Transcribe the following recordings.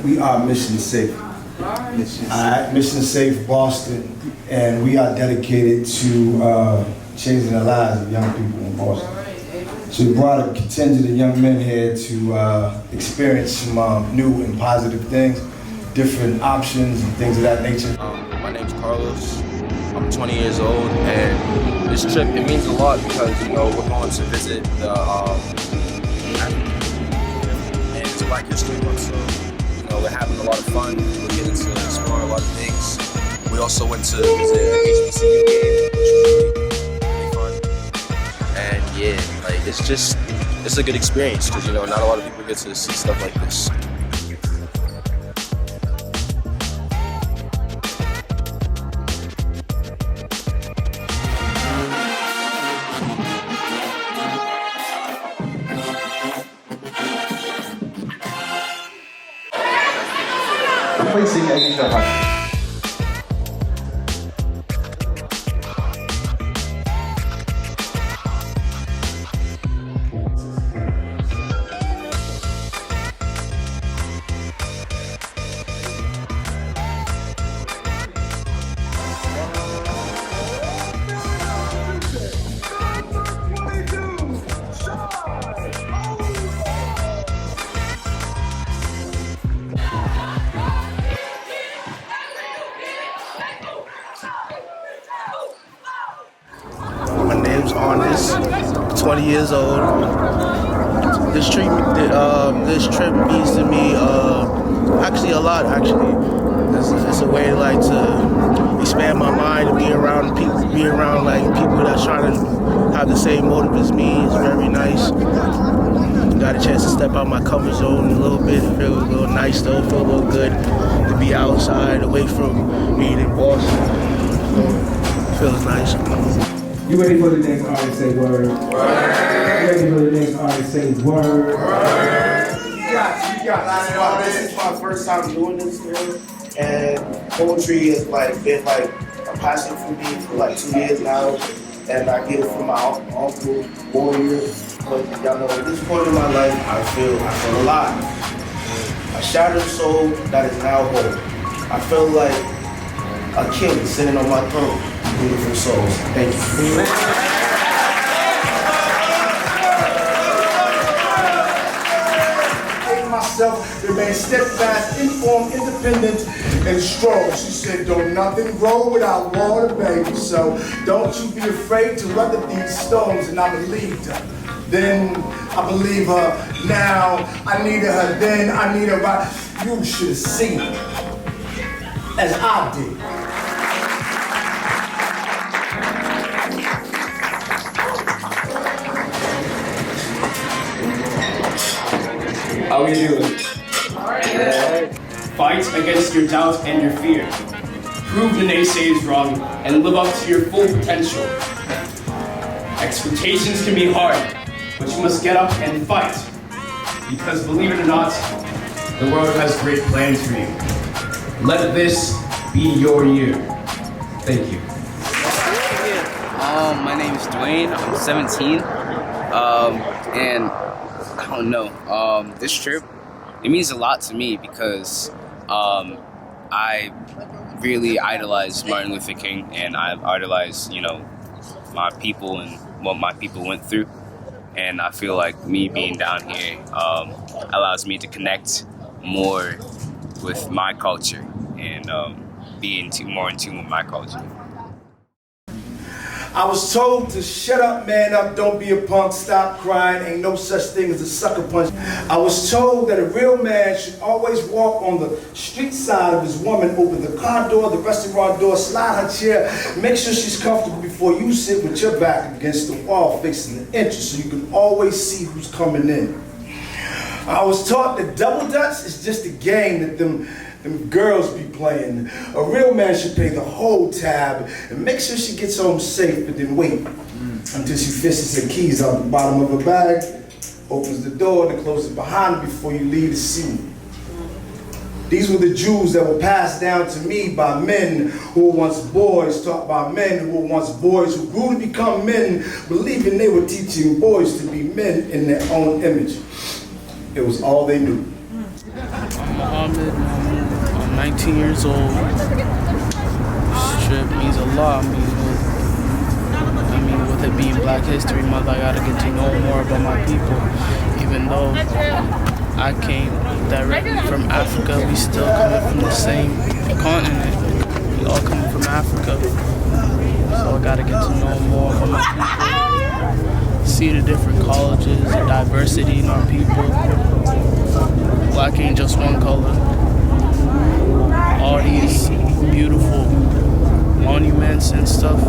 We are MissionSafe. MissionSafe Boston, and we are dedicated to changing the lives of young people in Boston. So we brought a contingent of young men here to experience some new and positive things, different options and things of that nature. My name's Carlos. I'm 20 years old, and this trip, it means a lot because, you know, we're going to visit the and it's Black History Month, so, you know, we're having a lot of fun. We're getting to explore a lot of things. We also went to visit an HBCU game, which was really fun. And yeah, like, it's a good experience because, you know, not a lot of people get to see stuff like this. Replacing a My name's Honest, 20 years old. This trip means to me actually a lot. It's a way to expand my mind and be around people that's trying to have the same motive as me. It's very nice. Got a chance to step out my comfort zone a little bit. Feel a little nice though. Feel a little good to be outside, away from being in Boston. So, feels nice. You ready for the next artist say word? Word. Ready for the next artist say word? Word. You got this is my first time doing this, man. And poetry has been a passion for me for 2 years now. And I get it from my uncle, Warrior. But y'all know, at this point in my life, I feel alive. A shattered soul that is now whole. I feel like a king sitting on my throne. Beautiful souls. Thank you. Myself, remain steadfast, informed, independent, and strong. She said, don't nothing grow without water, baby. So don't you be afraid to weather these storms. And I believed her. Then I believe her. Now I needed her. Then I need her right. You should have seen it as I did. How we doing? Alright. Fight against your doubt and your fear. Prove the naysayers wrong and live up to your full potential. Expectations can be hard, but you must get up and fight. Because believe it or not, the world has great plans for you. Let this be your year. Thank you. My name is Dwayne. I'm 17. And I don't know. This trip, it means a lot to me because I really idolize Martin Luther King, and I idolize, my people and what my people went through. And I feel like me being down here allows me to connect more with my culture and be more in tune with my culture. I was told to shut up, man up, don't be a punk, stop crying, ain't no such thing as a sucker punch. I was told that a real man should always walk on the street side of his woman, open the car door, the restaurant door, slide her chair, make sure she's comfortable before you sit with your back against the wall facing the entrance so you can always see who's coming in. I was taught that double dutch is just a game that them girls be playing. A real man should pay the whole tab and make sure she gets home safe, but then wait until she fishes her keys out the bottom of her bag, opens the door, and then closes it behind her before you leave the scene. These were the jewels that were passed down to me by men who were once boys, taught by men who were once boys, who grew to become men, believing they were teaching boys to be men in their own image. It was all they knew. Muhammad Mahmoud. I'm 19 years old. This trip means a lot. With it being Black History Month, I gotta get to know more about my people. Even though I came directly from Africa, we still coming from the same continent. We all coming from Africa. So I gotta get to know more about my people. See the different colleges, the diversity in our people. Black ain't just one color. All these beautiful monuments and stuff.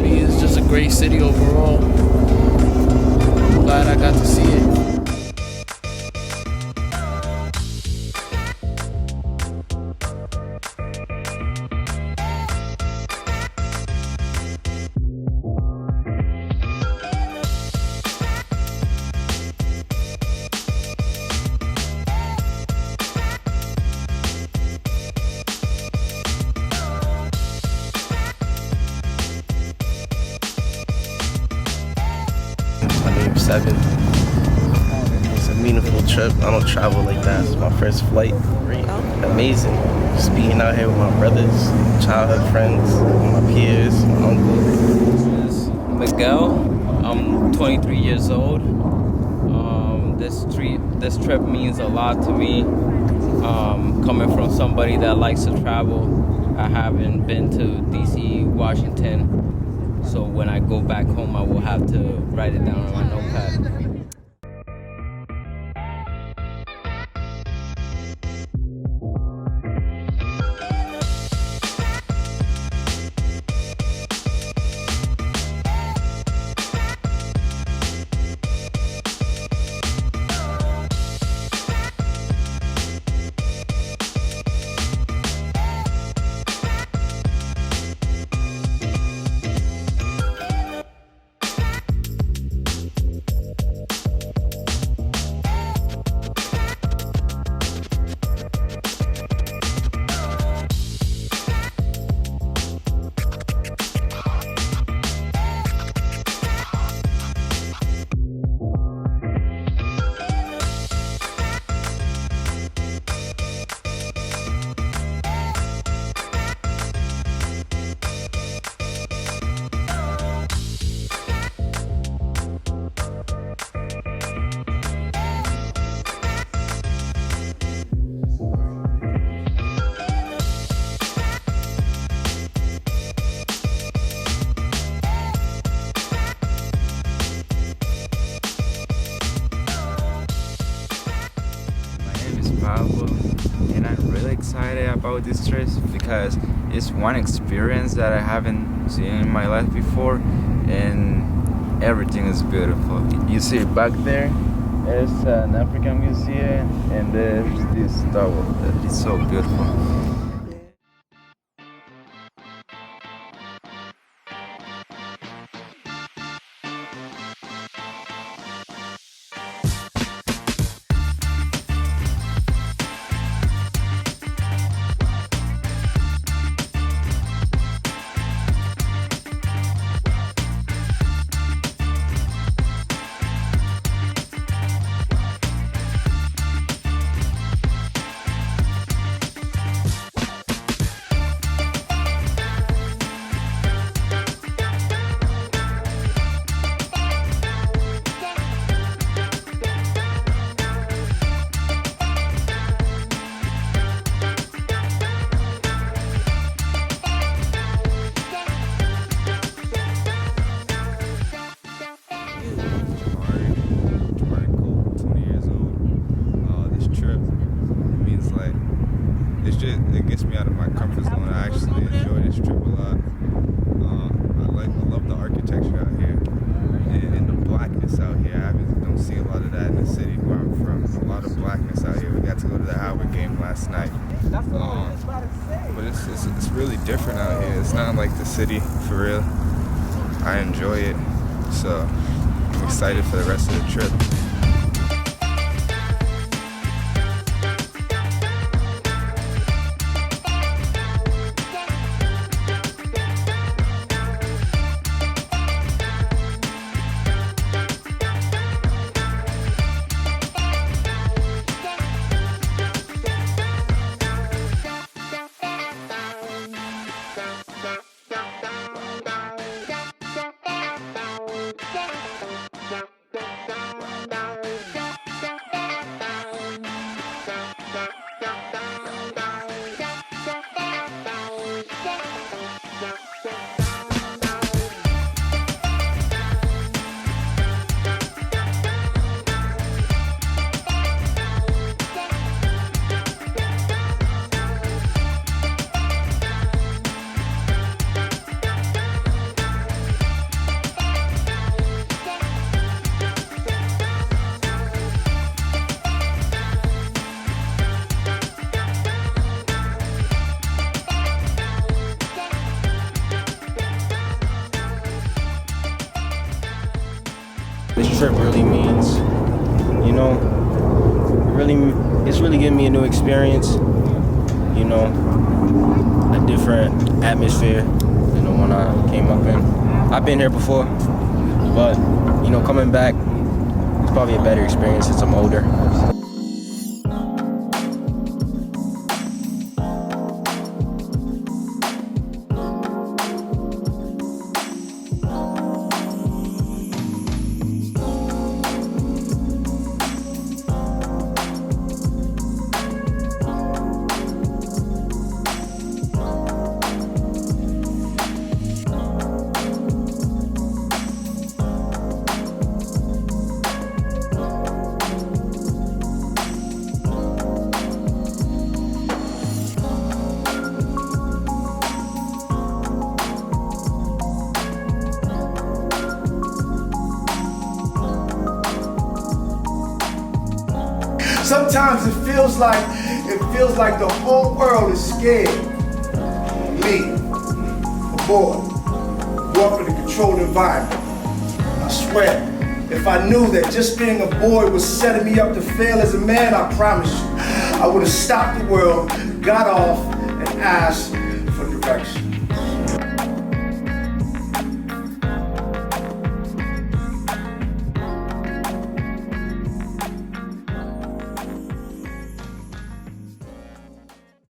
It's just a great city overall. Glad I got to see it. My name's Seven. It's a meaningful trip. I don't travel like that. It's my first flight. Amazing. Just being out here with my brothers, childhood friends, my peers, my uncle. Miguel. I'm 23 years old. This trip means a lot to me. Coming from somebody that likes to travel, I haven't been to DC, Washington. So when I go back home, I will have to write it down on my notepad. And I'm really excited about this trip because it's one experience that I haven't seen in my life before, and everything is beautiful. You see back there, there's an African museum, and there's this tower that is so beautiful. It gets me out of my comfort zone. I actually enjoy this trip a lot. I love the architecture out here and the blackness out here. I don't see a lot of that in the city where I'm from. A lot of blackness out here. We got to go to the Howard game last night. But it's really different out here. It's not like the city for real. I enjoy it. So I'm excited for the rest of the trip. This trip really means, you know, it's really giving me a new experience, you know, a different atmosphere than the one I came up in. I've been here before, but, you know, coming back, it's probably a better experience since I'm older. Sometimes it feels like the whole world is scared. Me, a boy, grew up in a controlled environment. I swear, if I knew that just being a boy was setting me up to fail as a man, I promise you, I would have stopped the world, got off, and asked for direction.